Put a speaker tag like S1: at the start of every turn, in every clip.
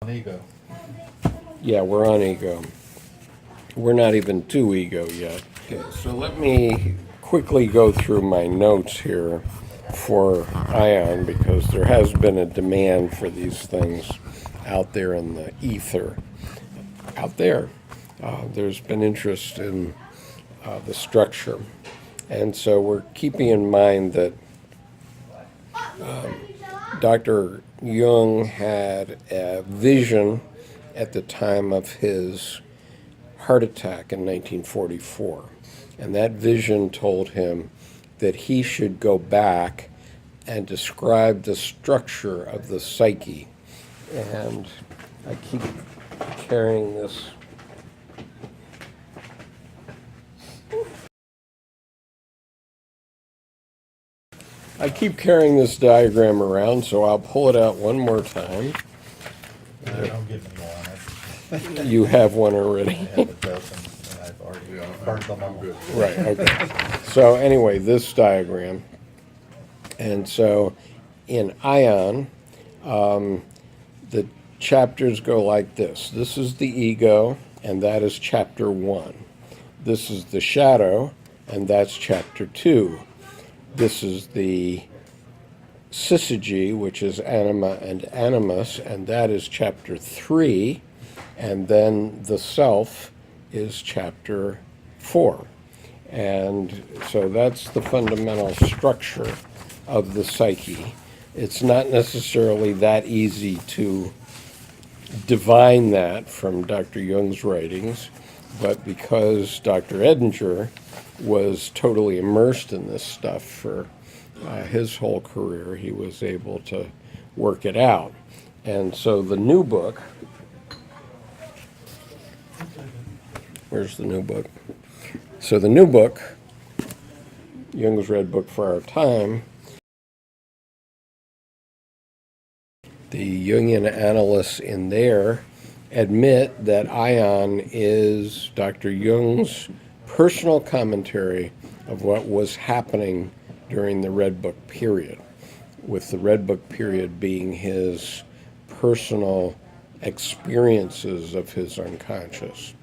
S1: Ego.
S2: Yeah, we're on ego. We're not even to ego yet. Okay, so let me quickly go through my notes here for Aion, because there has been a demand for these things out there in the ether. Out there, there's been interest in the structure. And so we're keeping in mind that Dr. Jung had a vision at the time of his heart attack in 1944. And that vision told him that he should go back and describe the structure of the psyche. And I keep carrying this. I keep carrying this diagram around, so I'll pull it out one more time.
S1: Don't give me one.
S2: You have one
S1: I
S2: already.
S1: have a dozen, and I've already burned them all.
S2: Right, okay. So anyway, this diagram. And so in Aion, the chapters go like this. This is the ego, and that is chapter 1. This is the shadow, and that's chapter 2. This is the Psyche, which is anima and animus, and that is chapter 3. And then the self is chapter 4. And so that's the fundamental structure of the psyche. It's not necessarily that easy to divine that from Dr. Jung's writings, but because Dr. Edinger was totally immersed in this stuff for his whole career, he was able to work it out. And so the new book, where's the new book? So the new book, Jung's Red Book for Our Time, the Jungian analysts in there admit that Aion is Dr. Jung's personal commentary of what was happening during the Red Book period, with the Red Book period being his personal experiences of his unconscious.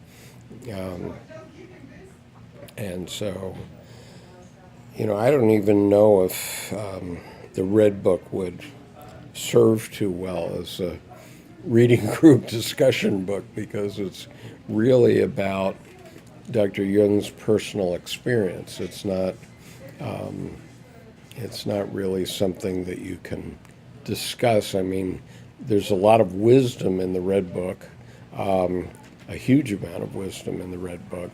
S2: And so, I don't even know if the Red Book would serve too well as a reading group discussion book, because it's really about Dr. Jung's personal experience. It's not really something that you can discuss. I mean, there's a lot of wisdom in the Red Book, a huge amount of wisdom in the Red Book,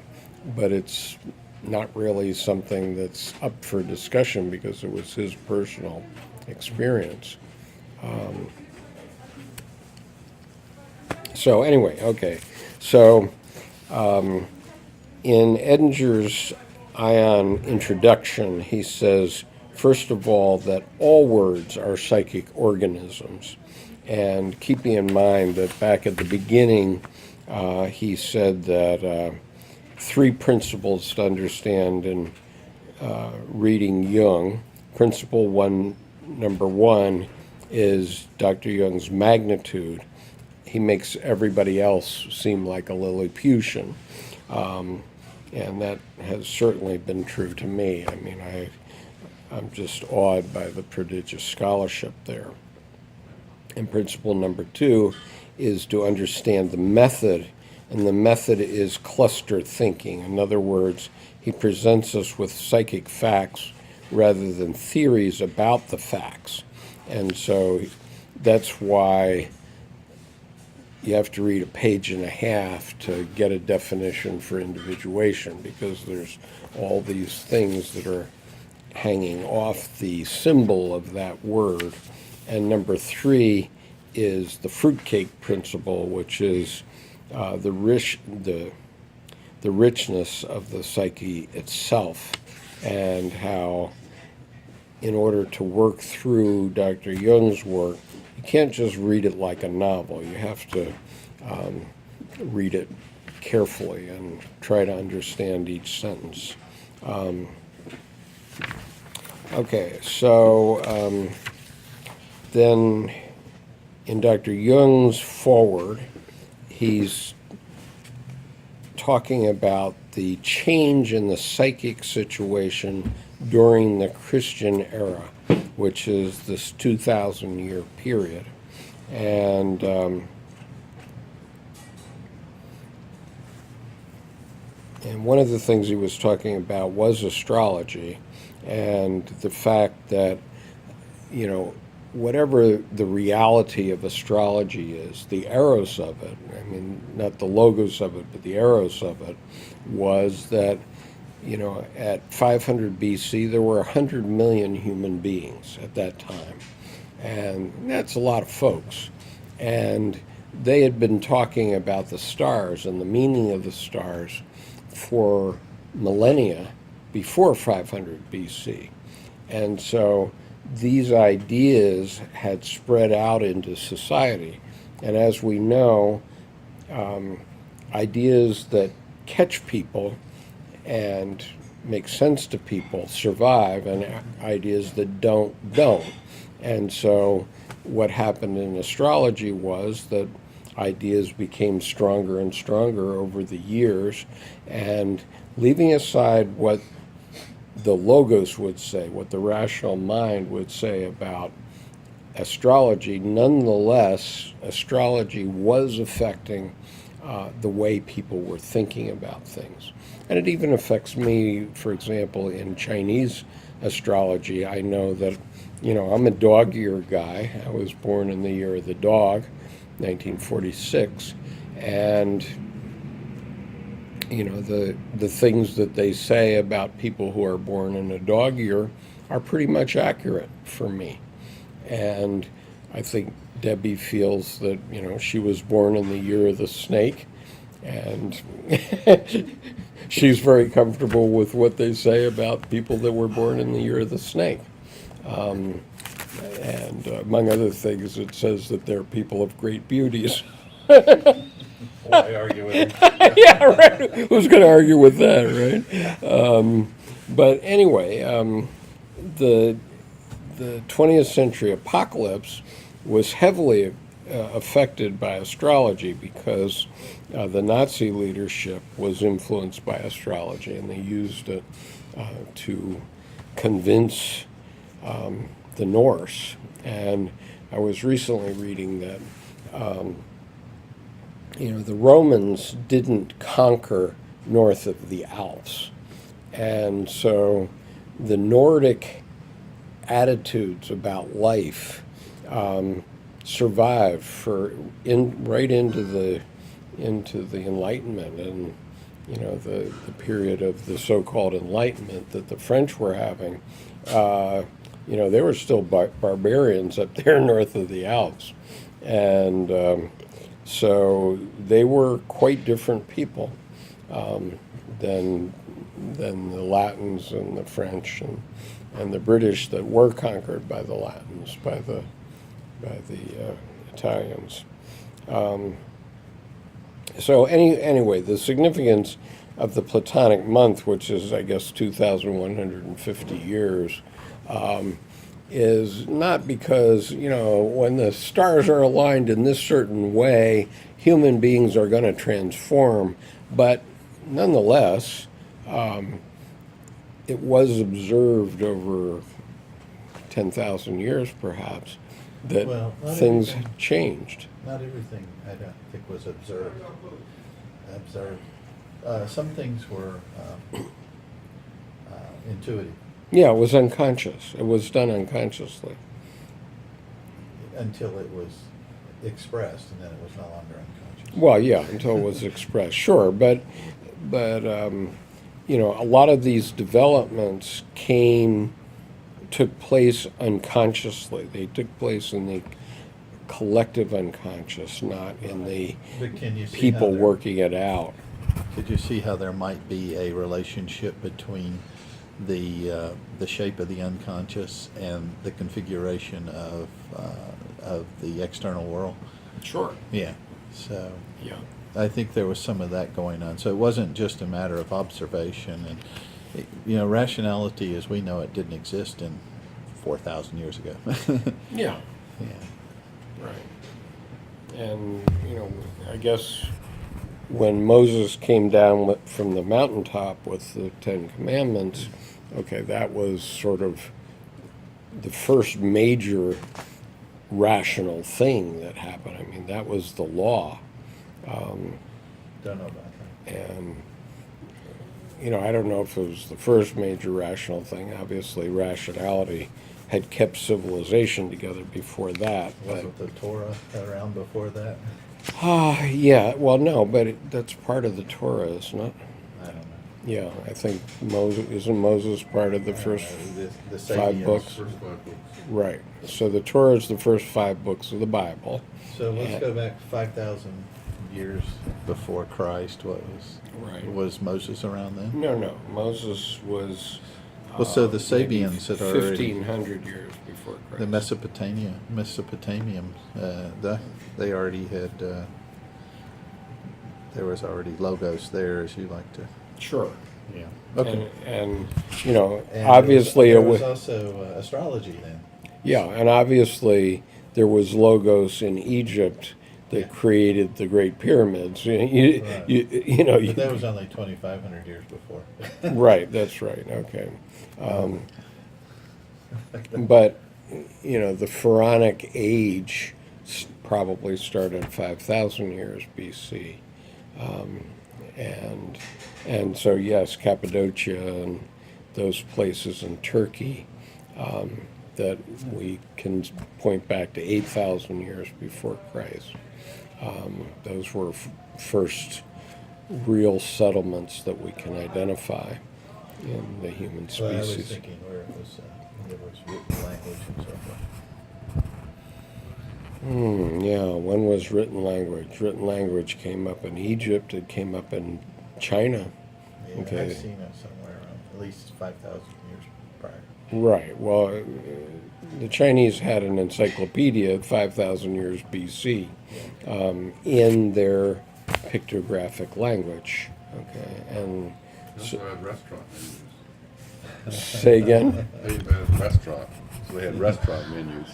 S2: but it's not really something that's up for discussion because it was his personal experience. So anyway, okay. So in Edinger's Aion introduction, he says, first of all, that all words are psychic organisms. And keeping in mind that back at the beginning, he said that 3 principles to understand in reading Jung. Principle number 1 is Dr. Jung's magnitude. He makes everybody else seem like a Lilliputian. And that has certainly been true to me. I mean, I'm just awed by the prodigious scholarship there. And principle number 2 is to understand the method, and the method is cluster thinking. In other words, he presents us with psychic facts rather than theories about the facts. And so that's why you have to read a page and a half to get a definition for individuation, because there's all these things that are hanging off the symbol of that word. And number 3 is the Fruitcake Principle, which is the richness of the psyche itself, and how in order to work through Dr. Jung's work, you can't just read it like a novel. You have to read it carefully and try to understand each sentence. Okay, so then in Dr. Jung's foreword, he's talking about the change in the psychic situation during the Christian era, which is this 2,000-year period. And one of the things he was talking about was astrology and the fact that, you know, whatever the reality of astrology is, the Eros of it, I mean, not the logos of it, but the Eros of it, was that, you know, at 500 BC, there were 100 million human beings at that time. And that's a lot of folks. And they had been talking about the stars and the meaning of the stars for millennia before 500 BC. And so these ideas had spread out into society. And as we know, ideas that catch people and make sense to people survive, and ideas that don't. And so what happened in astrology was that ideas became stronger and stronger over the years, and leaving aside what the logos would say, what the rational mind would say about astrology, nonetheless, astrology was affecting the way people were thinking about things. And it even affects me, for example, in Chinese astrology. I know that, you know, I'm a dog year guy. I was born in the year of the dog, 1946, and you know, the things that they say about people who are born in a dog year are pretty much accurate for me. And I think Debbie feels that, you know, she was born in the year of the snake, and she's very comfortable with what they say about people that were born in the year of the snake. And among other things, it says that they're people of great beauties.
S1: Why argue with it?
S2: Yeah, right. Who's going to argue with that, right? But anyway, the 20th century apocalypse was heavily affected by astrology because the Nazi leadership was influenced by astrology, and they used it to convince the Norse. And I was recently reading that you know, the Romans didn't conquer north of the Alps. And so the Nordic attitudes about life survived right into the Enlightenment, and you know, the period of the so-called Enlightenment that the French were having. You know, they were still barbarians up there north of the Alps. And so they were quite different people than the Latins and the French and the British that were conquered by the Latins, by the Italians. So anyway, the significance of the Platonic Month, which is, I guess, 2,150 years, is not because, you know, when the stars are aligned in this certain way, human beings are going to transform, but nonetheless, it was observed over 10,000 years, perhaps, that things changed.
S1: Not everything, I don't think, was observed. Some things were intuitive.
S2: Yeah, it was unconscious. It was done unconsciously.
S1: Until it was expressed, and then it was no longer unconscious.
S2: Well, yeah, until it was expressed, sure. But you know, a lot of these developments took place unconsciously. They took place in the collective unconscious, not in the people working it out.
S1: Could you see how there might be a relationship between the shape of the unconscious and the configuration of the external world?
S2: Sure.
S1: Yeah. So
S2: yeah,
S1: I think there was some of that going on. So it wasn't just a matter of observation, and you know, rationality as we know it didn't exist in 4,000 years ago.
S2: Yeah.
S1: Yeah.
S2: Right. And, I guess when Moses came down from the mountaintop with the Ten Commandments, okay, that was sort of the first major rational thing that happened. I mean, that was the law.
S1: Don't know about that.
S2: And, I don't know if it was the first major rational thing. Obviously, rationality had kept civilization together before that.
S1: Wasn't the Torah around before that?
S2: Yeah, well, no, but that's part of the Torah, isn't it?
S1: I don't know.
S2: Yeah, I think isn't Moses part of the first
S1: The
S2: 5
S1: Sabians.
S2: books?
S3: First 5 books.
S2: Right. So the Torah is the first 5 books of the Bible.
S1: So let's go back 5,000 years before Christ. Was Moses around then?
S2: No. Moses was.
S1: Well, so the
S2: maybe
S1: Sabians had already
S2: 1,500 years before Christ.
S1: the Mesopotamians. They already had. There was already logos there, as you like to.
S2: Sure.
S1: Yeah.
S2: And
S1: And
S2: obviously
S1: there
S2: it
S1: was
S2: was.
S1: also astrology then.
S2: Yeah, and obviously there was logos in Egypt that
S1: Yeah.
S2: created the Great Pyramids.
S1: Right.
S2: You
S1: But that was only 2,500 years before.
S2: right, that's right. Okay. But, the Pharaonic age probably started 5,000 years BC. And so, yes, Cappadocia and those places in Turkey that we can point back to 8,000 years before Christ. Those were first real settlements that we can identify in the human
S1: Well, I was
S2: species.
S1: thinking where there was written language and so forth.
S2: Yeah, when was written language? Written language came up in Egypt, it came up in China.
S1: Yeah,
S2: Okay.
S1: I've seen it somewhere around at least 5,000 years prior.
S2: Right, well, the Chinese had an encyclopedia 5,000 years BC in their pictographic language. Okay, and
S3: They also had restaurant menus.
S2: say again?
S3: They had restaurant, so they had restaurant menus.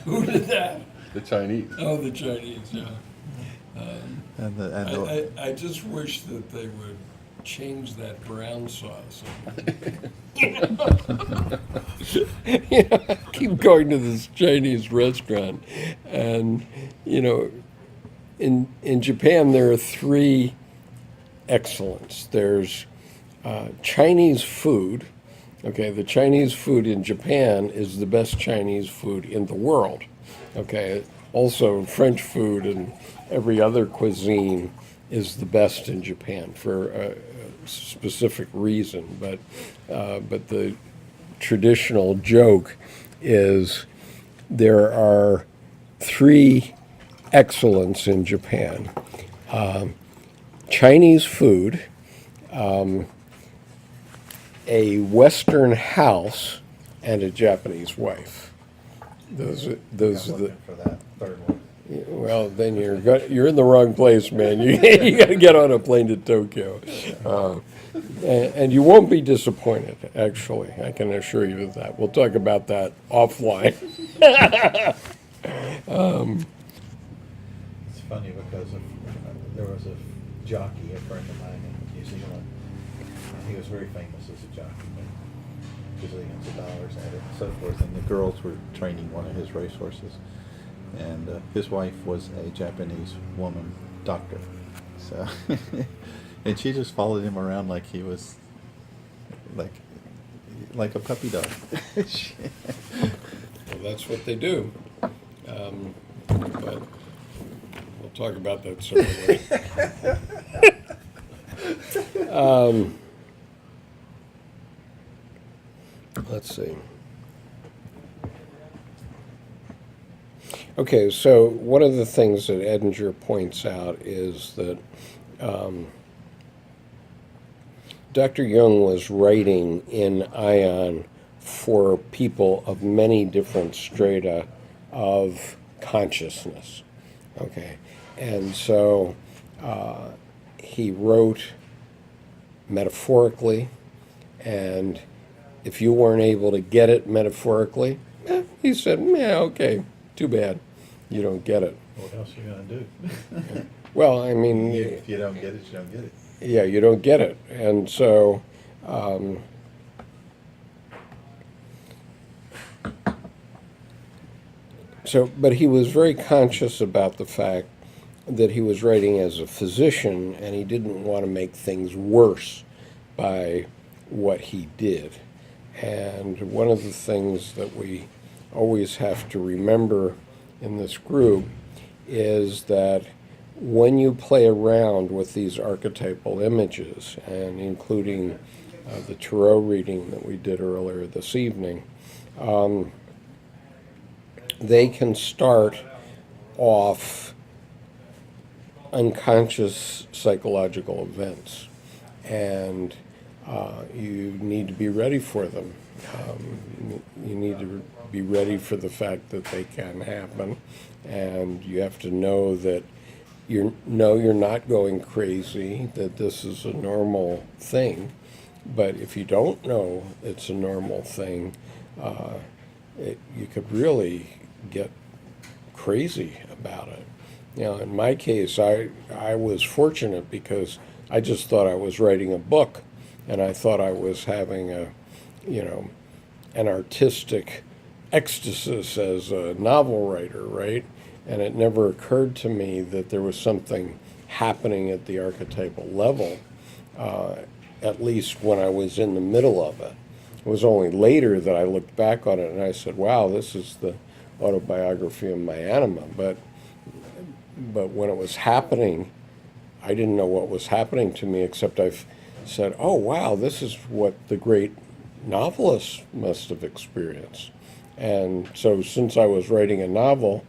S4: Who did that?
S3: The Chinese.
S4: Oh, the Chinese, yeah.
S1: And
S4: I just wish that they would change that brown sauce.
S2: Keep going to this Chinese restaurant, and in Japan there are 3 excellence. There's Chinese food. Okay, the Chinese food in Japan is the best Chinese food in the world. Okay, also French food and every other cuisine is the best in Japan for a specific reason. But the traditional joke is there are 3 excellence in Japan: Chinese food, a Western house, and a Japanese wife. Those
S1: I'm
S2: are the.
S1: looking for that third one.
S2: Well, then you're in the wrong place, man. You got to get on a plane to Tokyo, and you won't be disappointed. Actually, I can assure you of that. We'll talk about that offline.
S1: It's funny because there was a jockey, a friend of mine in New Zealand. He was very famous as a jockey, made gazillions of dollars at it and so forth. And the girls were training one of his racehorses. And his wife was a Japanese woman doctor. So, and she just followed him around like he was like a puppy dog.
S2: Well, that's what they do. But we'll talk about that separately. Let's see. Okay, so one of the things that Edinger points out is that Dr. Jung was writing in Aion for people of many different strata of consciousness. Okay, and so he wrote metaphorically, and if you weren't able to get it metaphorically, he said, yeah, okay, too bad, you don't get it.
S1: What else are you gonna do?
S2: Well, I mean,
S1: If you don't get it, you don't get it.
S2: yeah, you don't get it. And so, but he was very conscious about the fact that he was writing as a physician, and he didn't want to make things worse by what he did. And one of the things that we always have to remember in this group is that when you play around with these archetypal images, and including the tarot reading that we did earlier this evening, they can start off unconscious psychological events, and you need to be ready for them. You need to be ready for the fact that they can happen, and you have to know that you're not going crazy, that this is a normal thing. But if you don't know it's a normal thing, you could really get crazy about it. You know, in my case, I was fortunate because I just thought I was writing a book, and I thought I was having an artistic ecstasy as a novel writer, right? And it never occurred to me that there was something happening at the archetypal level, at least when I was in the middle of it. It was only later that I looked back on it and I said, wow, this is the autobiography of my anima. But when it was happening, I didn't know what was happening to me, except I've said, oh, wow, this is what the great novelists must have experienced. And so since I was writing a novel,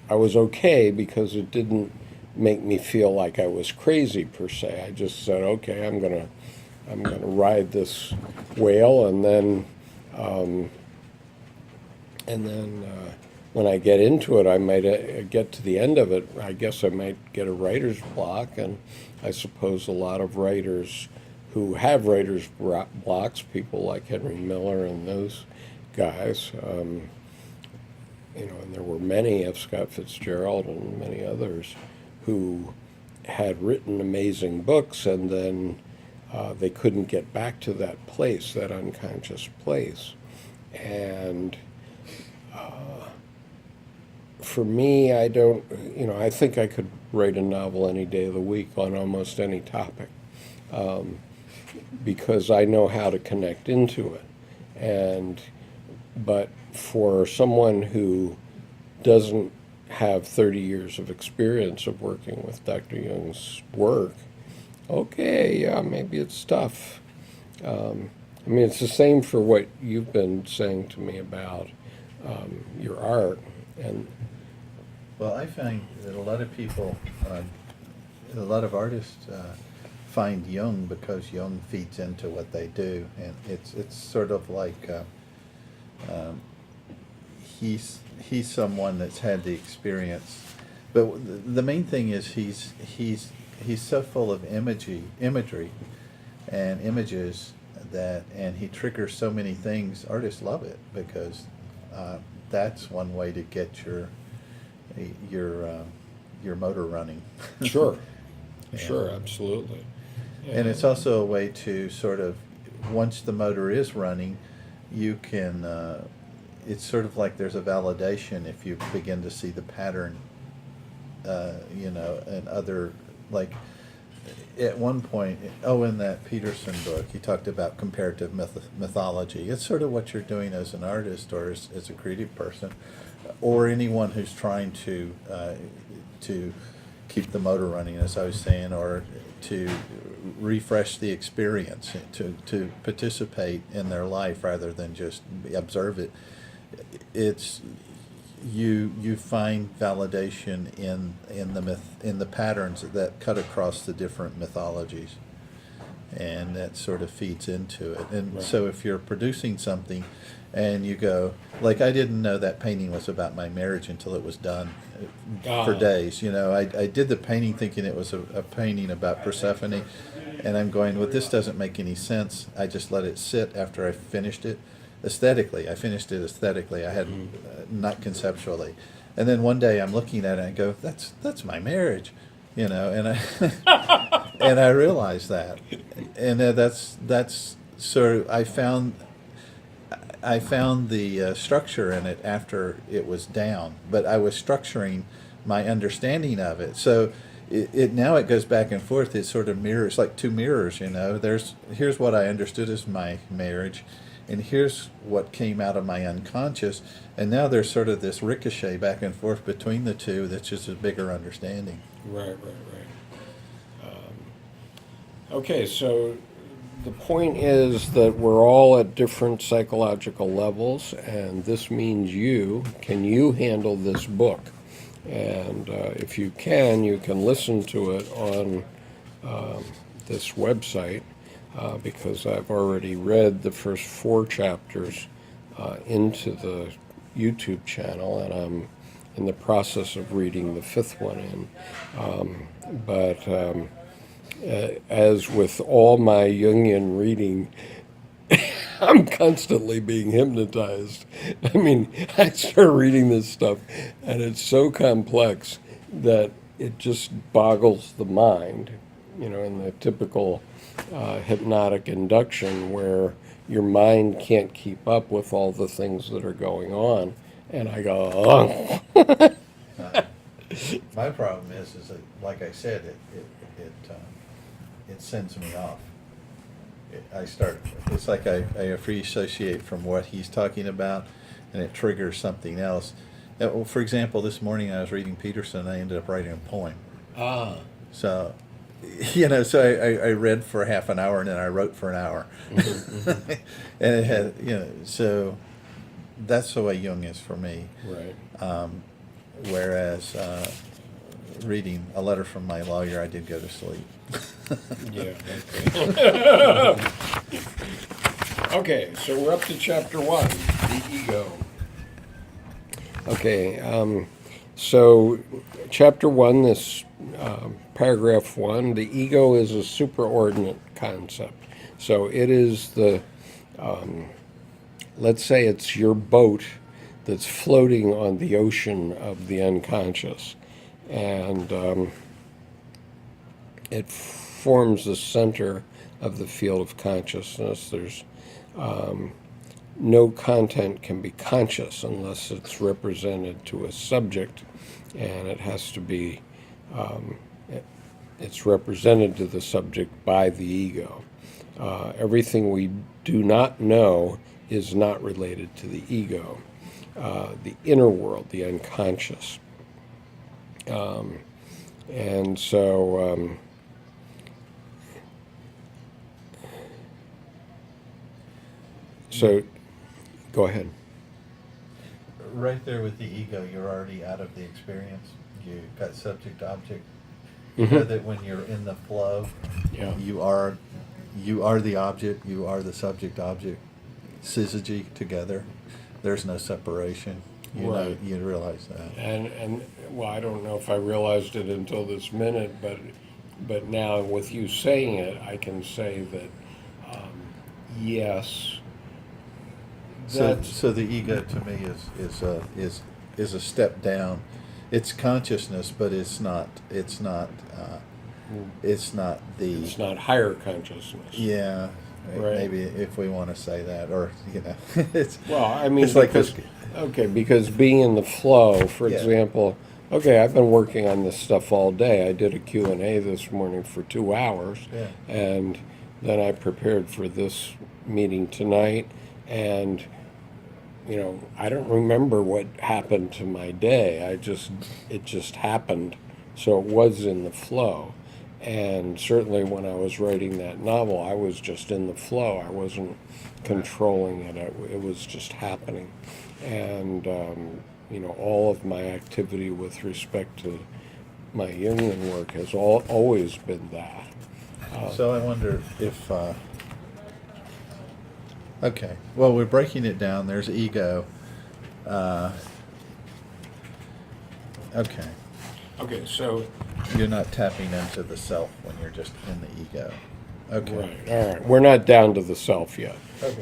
S2: I was okay because it didn't make me feel like I was crazy per se. I just said, okay, I'm gonna ride this whale, and then when I get into it, I might get to the end of it. I guess I might get a writer's block, and I suppose a lot of writers who have writer's blocks, people like Henry Miller and those guys, and there were many, F. Scott Fitzgerald and many others, who had written amazing books, and then they couldn't get back to that place, that unconscious place. And for me, I think I could write a novel any day of the week on almost any topic, because I know how to connect into it. But for someone who doesn't have 30 years of experience of working with Dr. Jung's work, okay, yeah, maybe it's tough. It's the same for what you've been saying to me about your art.
S1: Well, I find that a lot of people, a lot of artists find Jung because Jung feeds into what they do, and it's sort of like he's someone that's had the experience. But the main thing is he's so full of imagery and images and he triggers so many things. Artists love it because that's one way to get your motor running.
S2: Sure,
S1: Yeah.
S2: sure, absolutely.
S1: And it's also a way to sort of, once the motor is running, you can, it's sort of like there's a validation if you begin to see the pattern, and other, like, at one point, in that Peterson book, he talked about comparative mythology. It's sort of what you're doing as an artist or as a creative person, or anyone who's trying to keep the motor running, as I was saying, or to refresh the experience, to participate in their life rather than just observe it. It's you find validation in the patterns that cut across the different mythologies, and that sort of feeds into it. And
S2: Right.
S1: So if you're producing something and you go, like, I didn't know that painting was about my marriage until it was done for days. I did the painting thinking it was a painting about Persephone, and I'm going, well, this doesn't make any sense. I just let it sit after I finished it. Aesthetically, I finished it aesthetically. I had not conceptually. And then one day I'm looking at it and I go, that's my marriage, you know, and I and I realized that, and that's sort of I found the structure in it after it was down, but I was structuring my understanding of it. So it now it goes back and forth. It sort of mirrors, like two mirrors, you know. Here's what I understood as my marriage, and here's what came out of my unconscious, and now there's sort of this ricochet back and forth between the two that's just a bigger understanding.
S2: Right. Okay, so the point is that we're all at different psychological levels, and this means can you handle this book? And if you can listen to it on this website, because I've already read the first 4 chapters into the YouTube channel, and I'm in the process of reading the 5th one in. But as with all my Jungian reading, I'm constantly being hypnotized. I mean, I start reading this stuff, and it's so complex that it just boggles the mind, you know, in the typical hypnotic induction where your mind can't keep up with all the things that are going on. And I go, oh.
S1: My problem is that, like I said, it sends me off. It's like I free associate from what he's talking about, and it triggers something else. Well, for example, this morning I was reading Peterson, and I ended up writing a poem. So, you know, so I read for half an hour, and then I wrote for an hour.
S2: Mm-hmm.
S1: And it had, you know, so that's the way Jung is for me.
S2: Right.
S1: Whereas reading a letter from my lawyer, I did go to sleep.
S2: Yeah. Okay. Okay, so we're up to chapter 1, the ego. Okay, so chapter 1, this paragraph 1, the ego is a superordinate concept. So it is let's say it's your boat that's floating on the ocean of the unconscious. And it forms the center of the field of consciousness. There's no content can be conscious unless it's represented to a subject, and it has to be it's represented to the subject by the ego. Everything we do not know is not related to the ego. The inner world, the unconscious. And so go ahead.
S1: Right there with the ego, you're already out of the experience. You got subject object.
S2: Mm-hmm.
S1: You know that when you're in the flow,
S2: Yeah.
S1: you are the object, you are the subject object, syzygy together. There's no separation.
S2: Right.
S1: You realize that.
S2: And well, I don't know if I realized it until this minute, but now with you saying it, I can say that yes.
S1: So the ego to me is a step down. It's consciousness, but it's not the.
S2: It's not higher consciousness.
S1: Yeah.
S2: Right.
S1: Maybe if we want to say that, or you know, it's.
S2: Well, I mean,
S1: it's like this.
S2: Because being in the flow, for
S1: Yeah.
S2: example, okay, I've been working on this stuff all day. I did a Q&A this morning for 2 hours,
S1: Yeah.
S2: and then I prepared for this meeting tonight, and you know, I don't remember what happened to my day. It just happened, so it was in the flow. And certainly when I was writing that novel, I was just in the flow. I wasn't controlling it. It was just happening. And, you know, all of my activity with respect to my Jungian work has always been that.
S1: So I wonder if. Okay. Well, we're breaking it down. There's ego. Okay.
S2: Okay, so.
S1: You're not tapping into the self when you're just in the ego. Okay.
S2: Right, all right. We're not down to the self yet.
S1: Okay.